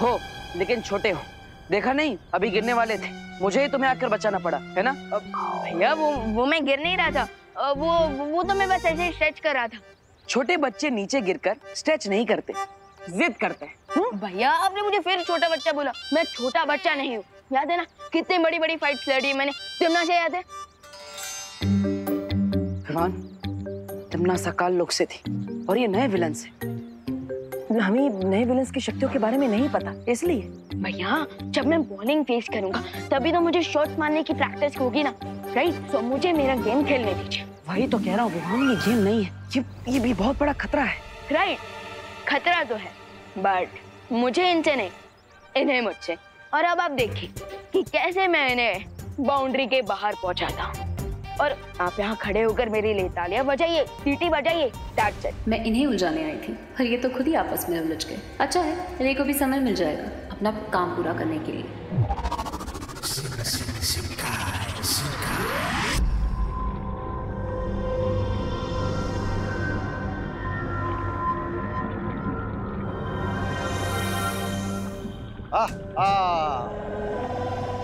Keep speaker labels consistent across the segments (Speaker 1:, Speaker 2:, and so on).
Speaker 1: हो लेकिन छोटे हो। देखा नहीं, अभी गिरने वाले थे, मुझे ही तुम्हें आकर बचाना पड़ा, है ना?
Speaker 2: भैया वो मैं गिर नहीं रहा था, वो तो मैं बस ऐसे ही स्ट्रेच कर रहा था।
Speaker 1: छोटे बच्चे नीचे गिरकर स्ट्रेच नहीं करते, जिद करते हैं।
Speaker 2: भैया आपने मुझे फिर छोटा बच्चा बोला। मैं छोटा बच्चा नहीं हूँ। याद है ना कितनी बड़ी बड़ी फाइट्स लड़ी मैंने, तिमना से याद है?
Speaker 1: विवान, तिमना सकाल लोग से थी और ये नए विलन से। हमें नए विलन्स की शक्तियों के बारे में नहीं पता, इसलिए।
Speaker 2: भैया जब मैं बॉलिंग फेस करूंगा तभी तो मुझे शॉट्स मारने की प्रैक्टिस होगी ना, राइट? तो मुझे मेरा गेम खेलने दीजिए।
Speaker 1: वही तो कह रहा हूँ विवान, ये गेम नहीं है, ये भी बहुत बड़ा खतरा है।
Speaker 2: राइट, खतरा तो है, बट मुझे इनसे नहीं, इन्हें मुझसे। और अब आप देखिए कि कैसे मैं इन्हें बाउंड्री के बाहर पहुंचाता हूँ। और आप यहाँ खड़े होकर मेरी लिए तालियां बजाइए, सीटी बजाइए, दैट्स इट।
Speaker 3: मैं इन्हें उलझाने आई थी, पर ये तो खुद ही आपस में उलझ गए। अच्छा है, रे को भी समय मिल जाएगा अपना काम पूरा करने के लिए।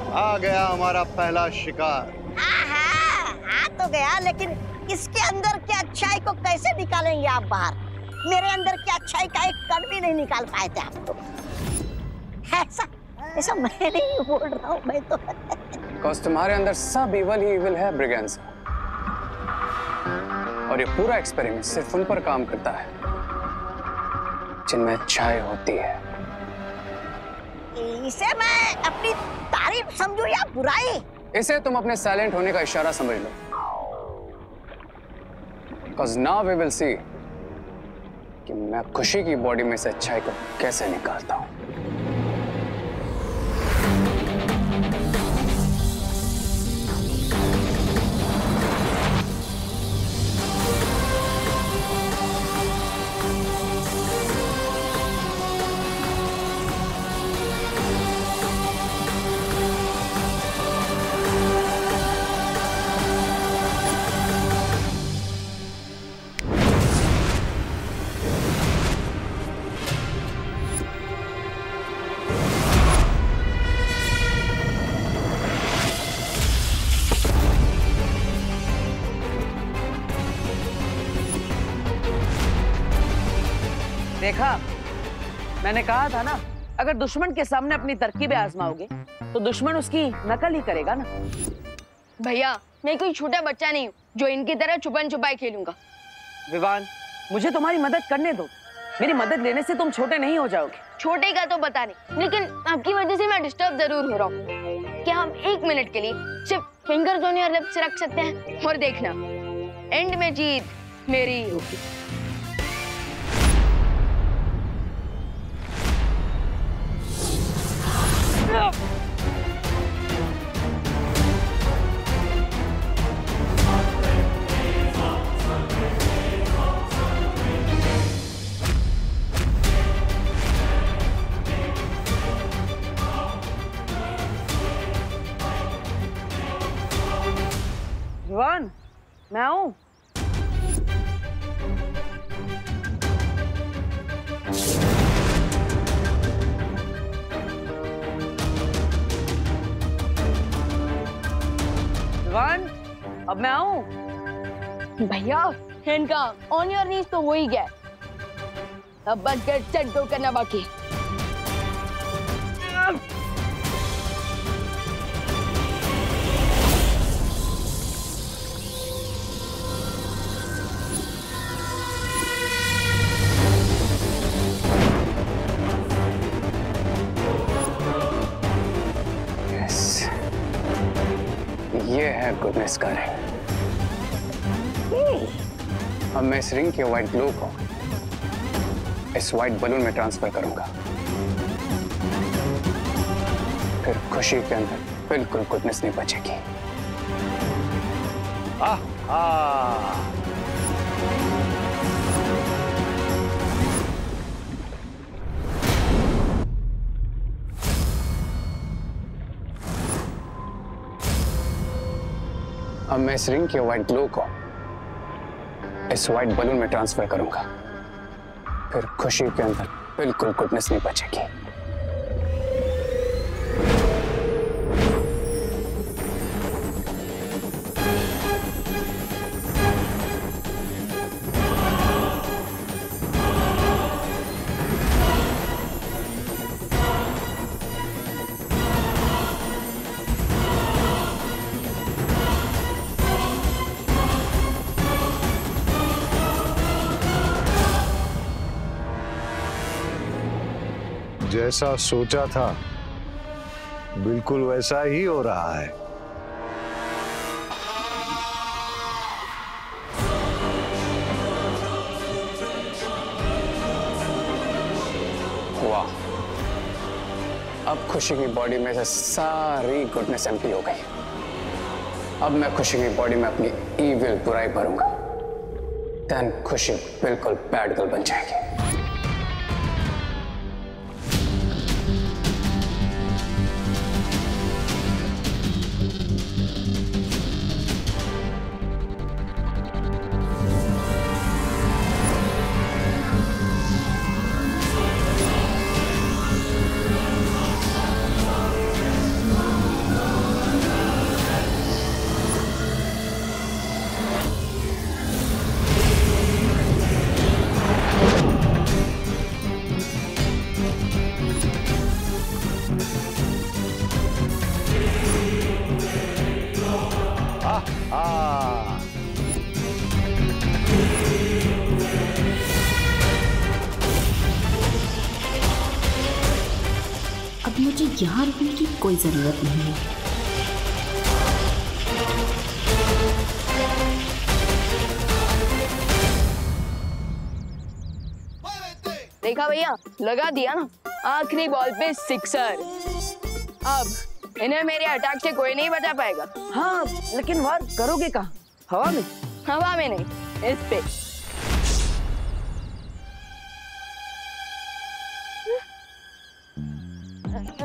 Speaker 4: आ गया हमारा पहला शिकार।
Speaker 5: आ तो गया, लेकिन इसके अंदर की अच्छाई को कैसे निकालेंगे आप बाहर? मेरे अंदर की अच्छाई का एक कण भी नहीं निकाल पाए थे आप लोग। ऐसा मैं नहीं बोल रहा हूँ, मैं तो
Speaker 6: बिकॉज़ तुम्हारे अंदर सब इवल ही इवल है ब्रिगेंस, और ये पूरा एक्सपेरिमेंट सिर्फ उन पर काम करता है जिनमें अच्छाई होती है।
Speaker 5: इसे मैं अपनी तारीफ समझूं या बुराई?
Speaker 6: इसे तुम अपने साइलेंट होने का इशारा समझ लो। Because now we will see कि मैं खुशी की बॉडी में से अच्छाई को कैसे निकालता हूं।
Speaker 1: देखा, मैंने कहा था ना, अगर दुश्मन के सामने अपनी तरकीबें आजमाओगे तो दुश्मन उसकी नकल ही करेगा ना।
Speaker 2: भैया मैं कोई छोटा बच्चा नहीं हूँ जो इनकी तरह छुपन छुपाई खेलूंगा।
Speaker 1: विवान, मुझे तुम्हारी मदद करने दो। मेरी मदद लेने से तुम छोटे नहीं हो जाओगे।
Speaker 2: छोटे का तो पता नहीं, लेकिन आपकी वजह से मैं डिस्टर्ब जरूर हो रहा हूँ। क्या हम 1 मिनट के लिए सिर्फ फिंगर्स ऑन योर लिप्स रख सकते हैं? और देखना, एंड में जीत मेरी होगी।
Speaker 1: विवान, मैं आऊं? विवान, अब मैं आऊं?
Speaker 2: भैया इनका ऑन योर नीज तो हो ही गया, अब बस गेट सेट गो करना बाकी।
Speaker 6: ये है गुडनेस का रिंग। अब मैं इस रिंग के व्हाइट ग्लो को इस व्हाइट बलून में ट्रांसफर करूंगा, फिर खुशी के अंदर बिल्कुल गुडनेस नहीं बचेगी। अब मैं इस रिंग के व्हाइट ग्लो को इस व्हाइट बलून में ट्रांसफर करूंगा, फिर खुशी के अंदर बिल्कुल गुडनेस नहीं बचेगी।
Speaker 4: जैसा सोचा था बिल्कुल वैसा ही हो रहा है।
Speaker 6: वाह, अब खुशी की बॉडी में से सारी गुडनेस एम्प्टी हो गई। अब मैं खुशी की बॉडी में अपनी ईविल बुराई भरूंगा, देन खुशी बिल्कुल बैड गर्ल बन जाएगी।
Speaker 3: अब मुझे यहाँ रुकने की कोई जरूरत नहीं है।
Speaker 2: देखा भैया, लगा दिया ना, आखिरी बॉल पे सिक्सर। अब इन्हें मेरे अटैक से कोई नहीं बचा पाएगा।
Speaker 1: हाँ, लेकिन वार करोगे कहाँ? हवा में?
Speaker 2: हवा में नहीं, इस पे।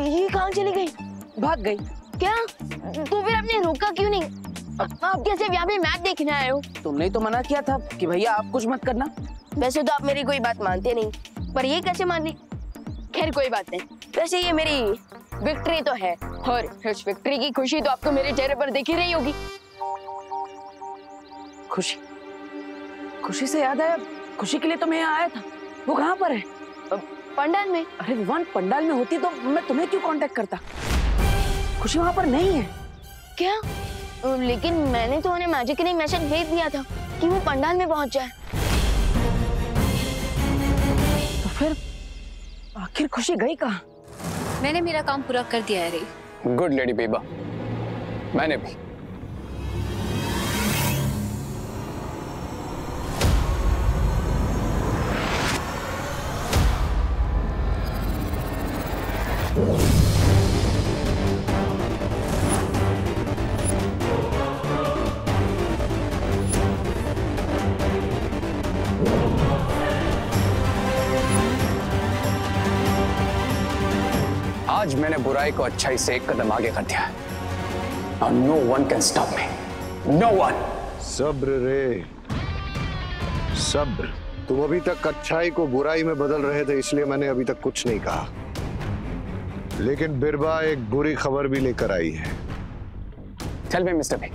Speaker 2: ये कहाँ चली गई?
Speaker 1: भाग गई।
Speaker 2: क्या? तो फिर आपने रोका क्यों नहीं? आप कैसे यहाँ पे मैच देखने आए हो?
Speaker 1: तुमने तो मना किया था कि भैया आप कुछ मत करना।
Speaker 2: वैसे तो आप मेरी कोई बात मानते नहीं, पर ये कैसे मान ली? खैर कोई बात नहीं। वैसे ये मेरी विक्ट्री तो है, और इस विक्ट्री की खुशी तो आपको मेरे चेहरे पर दिख ही रही होगी।
Speaker 1: खुशी? खुशी से याद आया, खुशी के लिए तो मैं यहाँ आया था। वो कहाँ पर है?
Speaker 2: पंडाल में।
Speaker 1: अरे विवान, पंडाल में होती तो मैं तुम्हें क्यों कांटेक्ट करता? खुशी वहाँ पर नहीं है।
Speaker 2: क्या? लेकिन मैंने तो उन्हें मैजिकली मैसेज भेज दिया था कि वो पंडाल में पहुंच जाए।
Speaker 1: तो फिर आखिर खुशी गई कहाँ?
Speaker 3: मैंने मेरा काम पूरा कर दिया है रे।
Speaker 6: गुड लेडी बेबा, मैंने भी। आज मैंने बुराई को अच्छाई से एक कदम आगे कर दिया है। Now no one can stop me. No one.
Speaker 4: सब्र रे, सब्र। तुम अभी तक अच्छाई को बुराई में बदल रहे थे, इसलिए मैंने अभी तक कुछ नहीं कहा। लेकिन बिरबा एक बुरी खबर भी लेकर आई है।
Speaker 6: Tell me, Mr. B.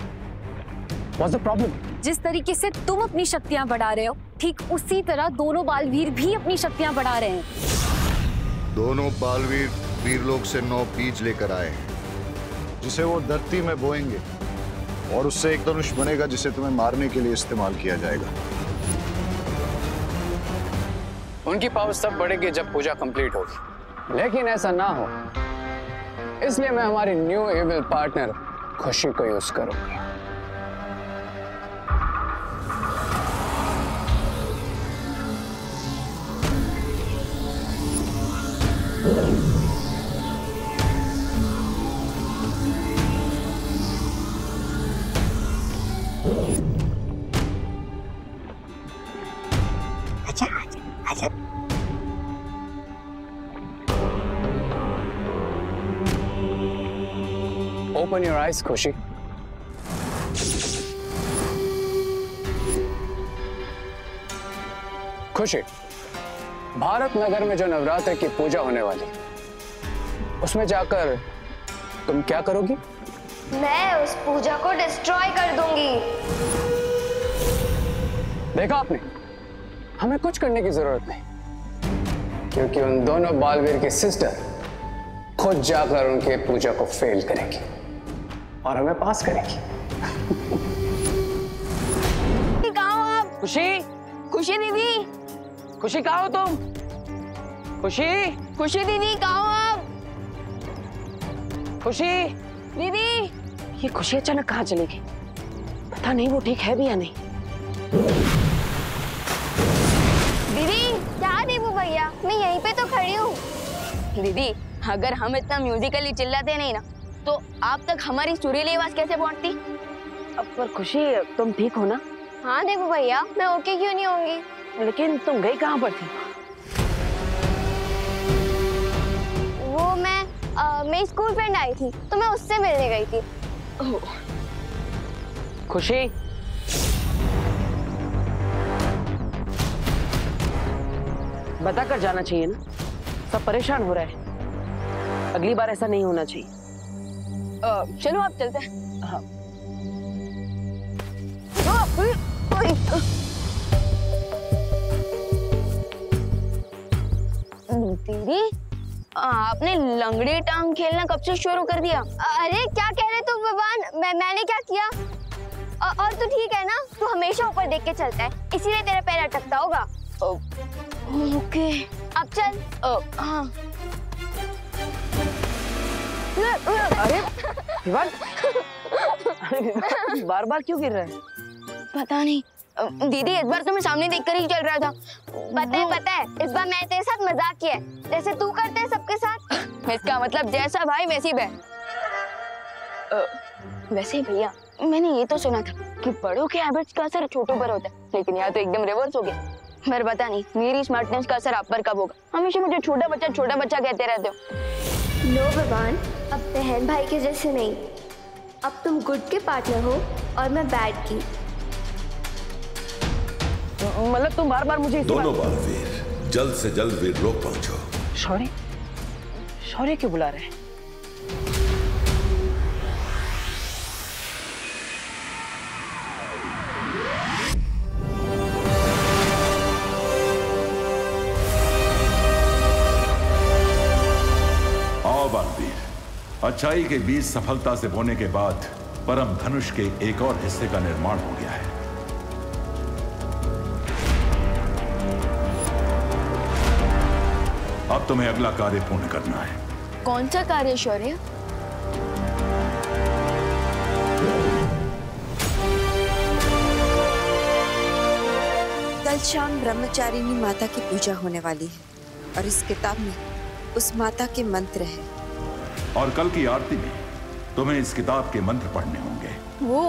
Speaker 6: What's the problem?
Speaker 3: जिस तरीके से तुम अपनी शक्तियां बढ़ा रहे हो, ठीक उसी तरह दोनों बालवीर भी अपनी शक्तियां बढ़ा रहे हैं।
Speaker 4: दोनों बालवीर वीरलोक से 9 बीज लेकर आए हैं, जिसे वो धरती में बोएंगे और उससे एक धनुष बनेगा जिसे तुम्हें मारने के लिए इस्तेमाल किया जाएगा।
Speaker 6: उनकी पावर तब बढ़ेगी जब पूजा कंप्लीट होगी, लेकिन ऐसा ना हो, इसलिए मैं हमारी न्यू एविल पार्टनर खुशी को यूज करूंगी। Open your eyes, खुशी। खुशी, भारत नगर में जो नवरात्र की पूजा होने वाली, उसमें जाकर तुम क्या करोगी?
Speaker 7: मैं उस पूजा को डिस्ट्रॉय कर दूंगी।
Speaker 6: देखा आपने, हमें कुछ करने की जरूरत नहीं, क्योंकि उन दोनों बालवीर की सिस्टर खुद जाकर उनके पूजा को फेल करेगी और हमें पास करेगी।
Speaker 2: कहाँ हो आप?
Speaker 1: खुशी?
Speaker 2: खुशी दीदी,
Speaker 1: खुशी कहाँ हो तुम? खुशी,
Speaker 2: खुशी दीदी कहाँ हो आप?
Speaker 1: खुशी,
Speaker 2: दीदी
Speaker 1: ये खुशी अचानक कहाँ चली गई? पता नहीं वो ठीक है भी या नहीं।
Speaker 2: दीदी
Speaker 7: क्या देबू भैया, मैं यहीं पे तो खड़ी हूँ।
Speaker 2: दीदी अगर हम इतना म्यूजिकली चिल्लाते नहीं ना तो आप तक हमारी सुरीली आवाज कैसे पहुंचती?
Speaker 1: अब पर खुशी तुम ठीक हो ना?
Speaker 7: हाँ देबू भैया, मैं ओके क्यों नहीं होंगी?
Speaker 1: लेकिन तुम गई कहाँ पर थी?
Speaker 7: वो मेरी स्कूल फ्रेंड आई थी तो मैं उससे मिलने गई थी।
Speaker 1: खुशी, बता कर जाना चाहिए ना, सब परेशान हो रहे हैं। अगली बार ऐसा नहीं होना चाहिए।
Speaker 2: चलो आप चलते हैं।
Speaker 1: हाँ।
Speaker 2: दीदी आपने लंगड़ी टांग खेलना कब से शुरू कर दिया?
Speaker 7: अरे क्या कह रहे तू भगवान, मैंने क्या किया? और तू ठीक है ना? तू हमेशा ऊपर देख के चलता है, इसीलिए तेरा पैर अटकता होगा।
Speaker 2: ओके
Speaker 7: अब चल।
Speaker 2: हाँ।
Speaker 1: अरे विवान, बार बार क्यों गिर रहा है?
Speaker 2: पता नहीं दीदी, इस बार तो मैं सामने देखकर ही चल रहा था।
Speaker 7: पता है इस बार मैंने तेरे साथ मजाक किया है, जैसे तू करते है सबके साथ।
Speaker 2: इसका मतलब जैसा भाई वैसी बहन। वैसे भैया मैंने ये तो सुना था कि बड़ों के हैबिट्स का असर छोटों पर होता है, लेकिन यहाँ तो एकदम रिवर्स हो गया। पर पता नहीं मेरी स्मार्टनेस का असर आप पर कब होगा। हमेशा मुझे छोटा बच्चा कहते रहते हो।
Speaker 7: नो भगवान, अब बहन भाई के जैसे नहीं, अब तुम गुड के पार्टनर हो और मैं बैड की।
Speaker 1: मतलब तुम बार बार मुझे
Speaker 8: दोनों बालवीर जल्द से जल्द वीर लोग पहुंचो।
Speaker 1: शौर्य, शौर्य क्यों बुला रहे हैं?
Speaker 8: आओ बालवीर, अच्छाई के बीज सफलता से बोने के बाद परम धनुष के एक और हिस्से का निर्माण हो गया है। अब तुम्हें अगला कार्य पूर्ण करना है।
Speaker 2: कौन सा कार्य शौर्य?
Speaker 9: कल शाम ब्रह्मचारिणी माता की पूजा होने वाली है और इस किताब में उस माता के मंत्र हैं।
Speaker 8: और कल की आरती में तुम्हें इस किताब के मंत्र पढ़ने होंगे।
Speaker 2: वो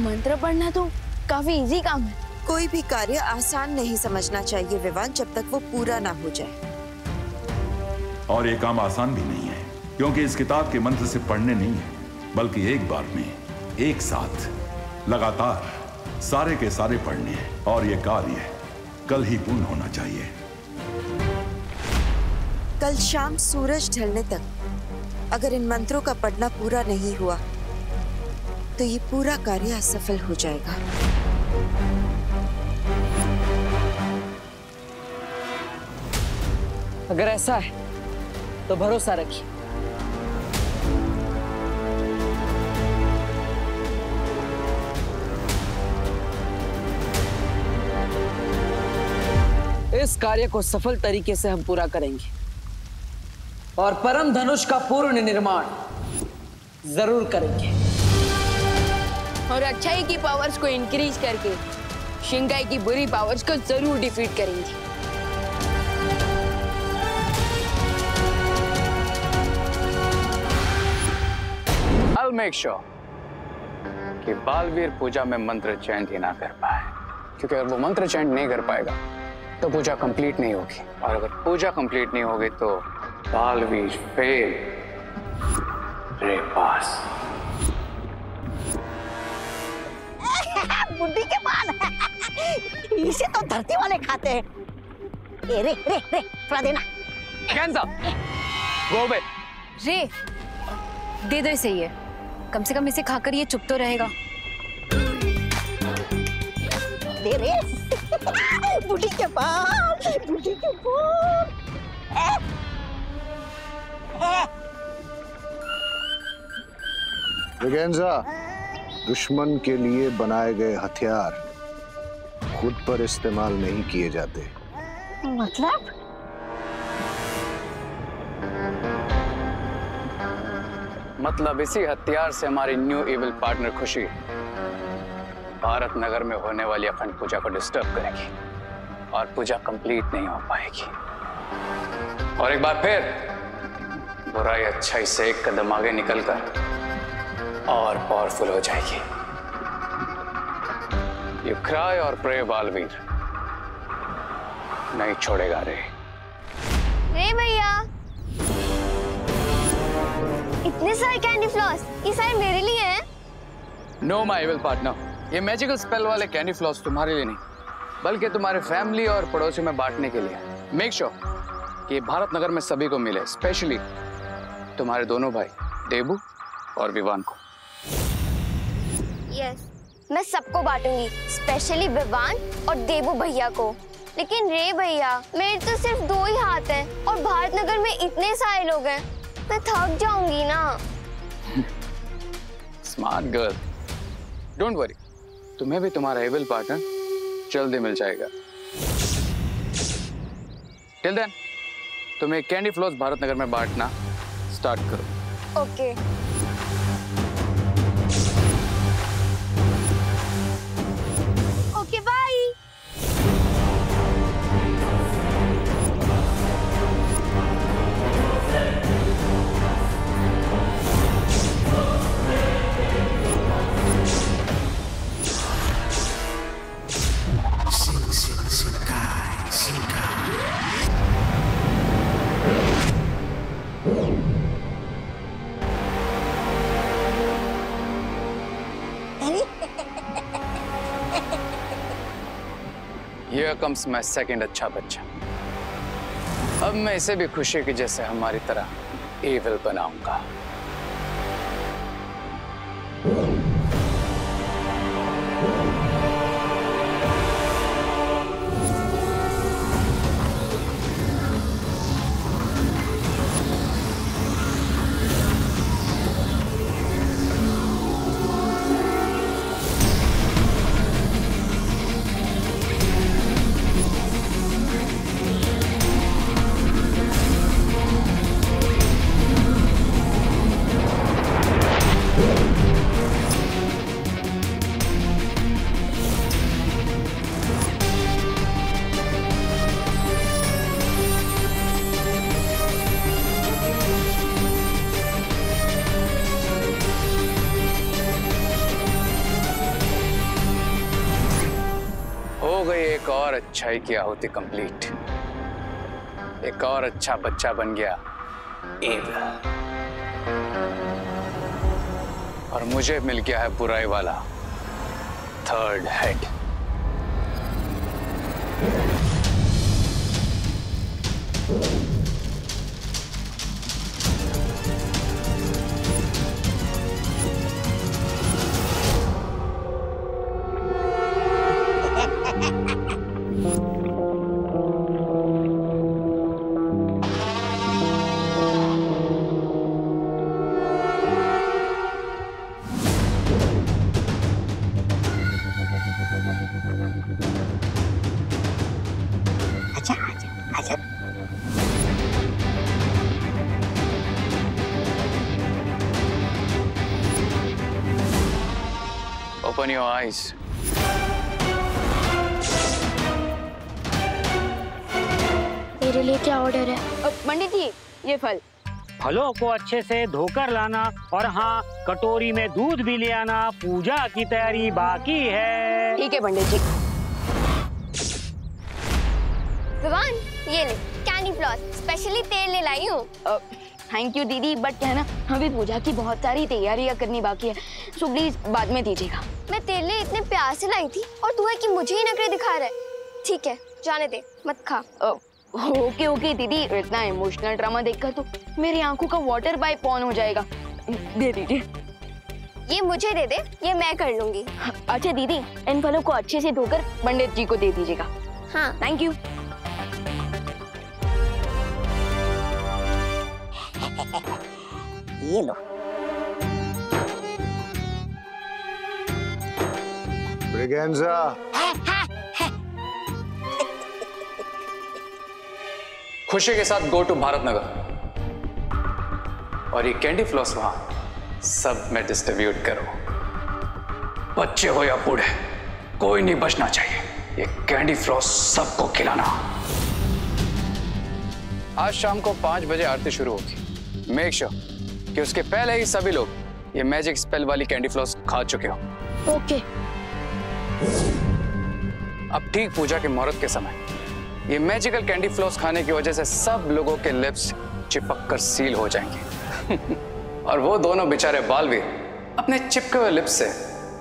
Speaker 2: मंत्र पढ़ना तो काफी इजी काम है।
Speaker 9: कोई भी कार्य आसान नहीं समझना चाहिए विवान, जब तक वो पूरा ना हो जाए।
Speaker 8: और ये काम आसान भी नहीं है, क्योंकि इस किताब के मंत्र से पढ़ने नहीं है, बल्कि एक बार में एक साथ लगातार सारे के सारे पढ़ने हैं। और ये कार्य कल ही पूर्ण होना चाहिए।
Speaker 9: कल शाम सूरज ढलने तक अगर इन मंत्रों का पढ़ना पूरा नहीं हुआ तो ये पूरा कार्य असफल हो जाएगा।
Speaker 1: अगर ऐसा है तो भरोसा रखिए, इस कार्य को सफल तरीके से हम पूरा करेंगे और परम धनुष का पूर्ण निर्माण जरूर करेंगे।
Speaker 2: और अच्छाई की पावर्स को इंक्रीज करके शिंगाई की बुरी पावर्स को जरूर डिफीट करेंगे।
Speaker 6: I'll make sure कि बालवीर पूजा में मंत्र चैंट ही ना कर पाए, क्योंकि अगर वो मंत्र चैंट नहीं कर पाएगा तो पूजा कंप्लीट नहीं होगी, और अगर पूजा कंप्लीट नहीं होगी तो बालवीर फेल। रे पास
Speaker 5: बुड्ढी के बाल इसे तो धरती वाले खाते हैं। रे रे रे थोड़ा देना।
Speaker 6: कैंसा गोबे
Speaker 3: रे दे दो इसे, ये कम से कम इसे खाकर ये चुप तो रहेगा।
Speaker 5: दे रे बुड्ढी के बाल, बुड्ढी के बाल।
Speaker 4: विगेंजा, दुश्मन के लिए बनाए गए हथियार खुद पर इस्तेमाल नहीं किए जाते।
Speaker 5: मतलब
Speaker 6: मतलब इसी हथियार से हमारी न्यू इविल पार्टनर खुशी भारत नगर में होने वाली अखंड पूजा को डिस्टर्ब करेगी और पूजा कंप्लीट नहीं हो पाएगी। और एक बार फिर बुराई अच्छाई से एक कदम आगे निकलकर और पावरफुल हो जाएगी। यू क्राई और प्रे बालवीर, नहीं छोड़ेगा रे।
Speaker 7: रे भैया, इतने सारे कैंडी फ्लॉस, ये सारे मेरे लिए हैं?
Speaker 6: नो माय इविल पार्टनर, ये मैजिकल स्पेल वाले कैंडी फ्लॉस तुम्हारे लिए नहीं, बल्कि तुम्हारे फैमिली और पड़ोसियों में बांटने के लिए। मेक श्योर कि भारत नगर में सभी को मिले, स्पेशली तुम्हारे दोनों भाई देबू और विवान को।
Speaker 7: यस, मैं सबको बांटूंगी, स्पेशली विवान और देबू भैया को। लेकिन रे भैया, मेरे तो सिर्फ 2 ही हाथ हैं और भारत नगर में इतने सारे लोग हैं, मैं थक जाऊंगी ना।
Speaker 6: स्मार्ट गर्ल, डोंट वरी, तुम्हें भी तुम्हारा एविल पार्टनर जल्दी मिल जाएगा। टिल देन तुम्हें कैंडी फ्लॉस भारत नगर में बांटना स्टार्ट करो।
Speaker 7: Okay. Okay, bye.
Speaker 6: Here comes my second अच्छा बच्चा। अब मैं इसे भी खुशी की जैसे हमारी तरह एविल बनाऊंगा। एक और अच्छाई की आहुति कंप्लीट। एक और अच्छा बच्चा बन गया एविल, और मुझे मिल गया है बुराई वाला third head. Open your eyes.
Speaker 2: मेरे लिए क्या ऑर्डर है? पंडित जी, ये फल।
Speaker 10: फलों को अच्छे से धोकर लाना, और हाँ, कटोरी में दूध भी ले आना। पूजा की तैयारी बाकी है।
Speaker 2: ठीक है पंडित जी।
Speaker 7: विवान, ये ले कैंडी फ्लॉस, स्पेशली तेल ले लाई हूँ।
Speaker 2: थैंक यू दीदी, बट क्या है ना, अभी पूजा की बहुत सारी तैयारियां करनी बाकी है, सो प्लीज बाद में दीजिएगा।
Speaker 7: मैं तेरे लिए इतने प्यार से लाई थी और तू है कि मुझे ही नखरे दिखा रहा है। ठीक है, जाने दे, मत खा।
Speaker 2: ओके ओके दीदी, इतना इमोशनल ड्रामा देखकर तो मेरी आंखों का वाटर पाइप ऑन हो जाएगा। दे दीजिए।
Speaker 7: ये मुझे दे दे, ये मैं कर लूंगी।
Speaker 2: अच्छा दीदी, इन फलों को अच्छे से धोकर पंडित जी को दे दीजिएगा।
Speaker 7: हाँ,
Speaker 2: थैंक यू।
Speaker 5: ये लो।
Speaker 4: ब्रिगेंजा,
Speaker 6: खुशी के साथ गो टू भारत नगर, और ये कैंडी फ्लॉस वहां सब में डिस्ट्रीब्यूट करो। बच्चे हो या बूढ़े, कोई नहीं बचना चाहिए। ये कैंडी फ्लॉस सबको खिलाना। आज शाम को 5 बजे आरती शुरू होगी। मेक श्योर कि उसके पहले ही सभी लोग ये मैजिक स्पेल वाली कैंडी फ्लॉस खा चुके हो।
Speaker 2: ओके।
Speaker 6: अब ठीक पूजा के मुहूर्त के समय ये मैजिकल कैंडी फ्लॉस खाने की वजह से सब लोगों के लिप्स चिपक कर सील हो जाएंगे और वो दोनों बेचारे बालवीर अपने चिपके हुए लिप्स से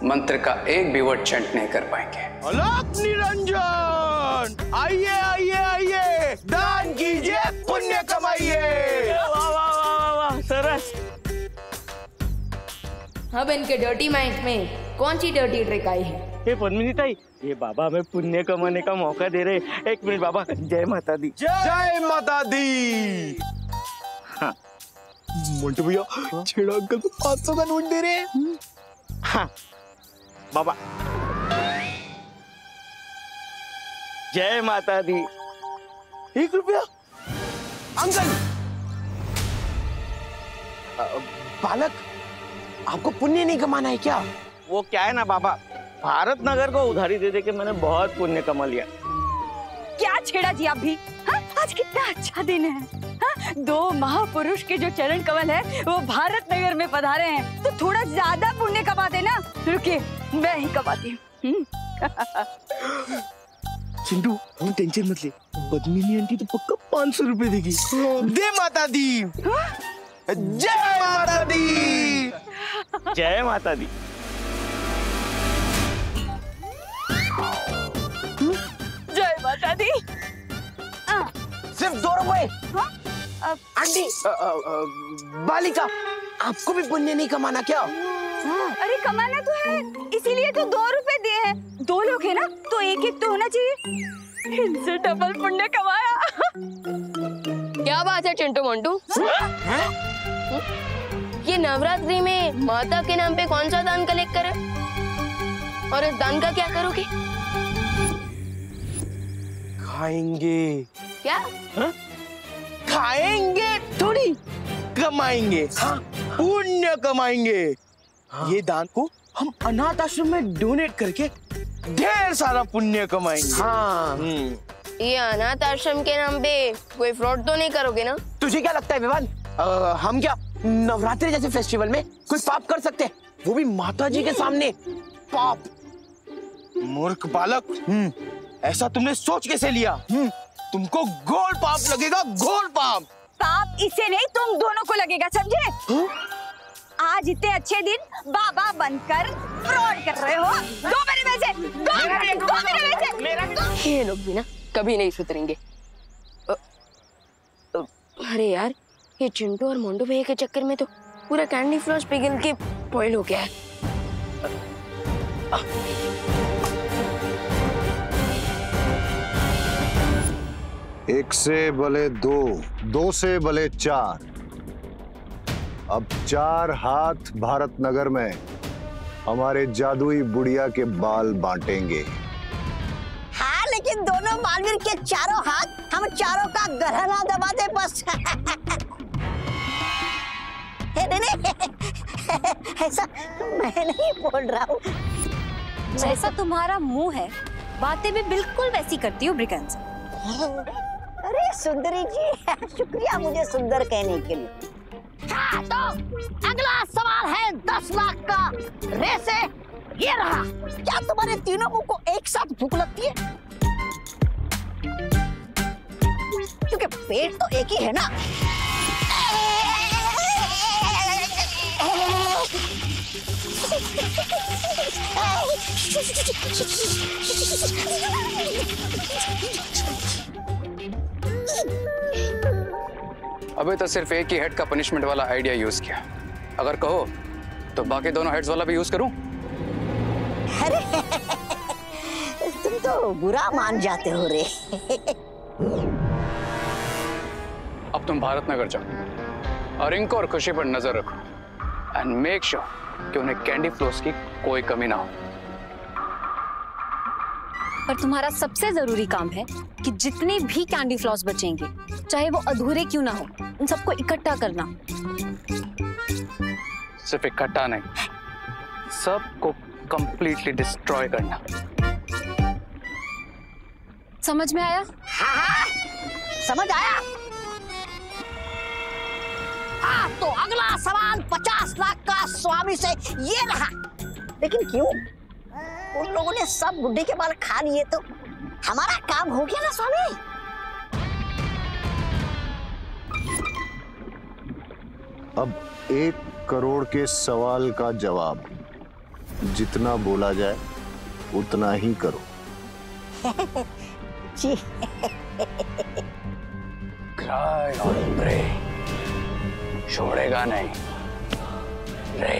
Speaker 6: मंत्र का एक भी वर्ड चैंट नहीं कर पाएंगे।
Speaker 11: अलग निरंजन, आइए आइए आइए, दान कीजिए, पुण्य कमाइए।
Speaker 10: वाह वाह वाह वाह, सरस।
Speaker 2: अब इनके डर्टी माइंड में कौन सी डर्टी ट्रिक आई है?
Speaker 10: ये पद्मिनी ताई, ये बाबा हमें पुण्य कमाने का मौका दे रहे। एक मिनट बाबा, जय माता दी।
Speaker 11: जय माता दी।
Speaker 10: हाँ
Speaker 11: मोंटू भैया, छेड़ा अंकल को 500 का नोट दे रहे हैं।
Speaker 10: हाँ बाबा, जय माता दी।
Speaker 11: 1 रुपया अंकल। बालक, आपको पुण्य नहीं कमाना है क्या?
Speaker 10: वो क्या है ना बाबा, भारत नगर को उधारी दे दे के मैंने बहुत पुण्य कमा लिया।
Speaker 3: क्या छेड़ा जी आप भी? हाँ? आज कितना अच्छा दिन है। हाँ? 2 महापुरुष के जो चरण कमल है वो भारत नगर में पधारे हैं, तो थोड़ा ज्यादा पुण्य कमा देना। रुकिए, मैं ही कमाती हूँ।
Speaker 11: चिंटू, हम टेंशन मत ले, पद्मिनी आंटी तो पक्का 500 रुपए देगी। दे माता दी। जय माता दी।
Speaker 10: जय माता दी।
Speaker 3: जय माता दी।
Speaker 11: सिर्फ 2 रुपए। आंटी, बालिका, आपको भी पुण्य नहीं कमाना क्या?
Speaker 3: अरे कमाना तो है, इसीलिए तो 2 रुपए दिए हैं। 2 लोग हैं ना, तो एक तो होना चाहिए। इनसे डबल पुण्य कमाया।
Speaker 2: क्या बात है चिंटू मोंटू? ये नवरात्रि में माता के नाम पे कौन सा दान कलेक्ट करे और इस दान का क्या करोगे?
Speaker 11: खाएंगे।
Speaker 2: क्या?
Speaker 11: खाएंगे थोड़ी, कमाएंगे। हाँ, पुण्य कमाएंगे। हाँ। ये दान को हम अनाथ आश्रम में डोनेट करके ढेर सारा पुण्य कमाएंगे। हाँ।
Speaker 2: ये अनाथ आश्रम के नाम पे कोई फ्रॉड तो नहीं करोगे ना?
Speaker 11: तुझे क्या लगता है विवान, हम क्या नवरात्रि जैसे फेस्टिवल में कोई पाप कर सकते हैं? वो भी माता जी के सामने। पाप? मूर्ख बालक, ऐसा तुमने सोच कैसे लिया? तुमको घोर पाप लगेगा, घोर पाप।
Speaker 3: पाप इसे नहीं, तुम दोनों को लगेगा, समझे? आज इतने अच्छे दिन बाबा बनकर फ्रॉड कर रहे हो। 2 मेरे में से, 2 मेरे में से।
Speaker 2: ये लोग भी ना कभी नहीं सुधरेंगे। अरे यार, ये चिंटू और मोंटू भैया के चक्कर में तो पूरा कैंडी फ्लॉस पिघल के बॉयल हो गया है।
Speaker 4: एक से भले 2, 2 से भले 4। अब 4 हाथ भारत नगर में हमारे जादुई बुढ़िया के बाल बांटेंगे।
Speaker 5: हाँ, लेकिन दोनों बालवीर के चारों हाथ हम चारों का गहना दबा दे बस। नहीं, ऐसा मैं नहीं बोल रहा हूँ।
Speaker 3: जैसा तुम्हारा मुंह है, बातें भी बिल्कुल वैसी करती हो ब्रिकन्स।
Speaker 5: अरे सुंदरी जी, शुक्रिया मुझे सुंदर कहने के लिए। हाँ, तो अगला सवाल है 10 लाख का। रेस है, ये रहा। क्या तुम्हारे तीनों मुंह को एक साथ भूख लगती है? क्योंकि पेट तो एक ही है ना।
Speaker 6: अभी तो सिर्फ एक ही हेड का पनिशमेंट वाला आइडिया यूज किया। अगर कहो तो बाकी दोनों हेड्स वाला भी यूज करूं?
Speaker 5: अरे तुम तो बुरा मान जाते हो रे।
Speaker 6: अब तुम भारत नगर जाओ और इनको और खुशी पर नजर रखो एंड मेक श्योर कि उन्हें कैंडी फ्लोस की कोई कमी ना हो।
Speaker 3: पर तुम्हारा सबसे जरूरी काम है कि जितने भी कैंडी फ्लॉस बचेंगे, चाहे वो अधूरे क्यों ना हो, उन सबको इकट्ठा करना।
Speaker 6: सिर्फ इकट्ठा नहीं, सबको कंप्लीटली डिस्ट्रॉय करना।
Speaker 3: समझ में आया?
Speaker 5: हाँ, समझ आया। हाँ, तो अगला सवाल 50 लाख का स्वामी से ये रहा, लेकिन क्यों? उन लोगों ने सब बुड्ढे के बाल खा लिए तो हमारा काम हो गया ना स्वामी।
Speaker 4: अब 1 करोड़ के सवाल का जवाब जितना बोला जाए उतना ही करो।
Speaker 5: जी।
Speaker 6: क्राई और प्रे, छोड़ेगा नहीं रे।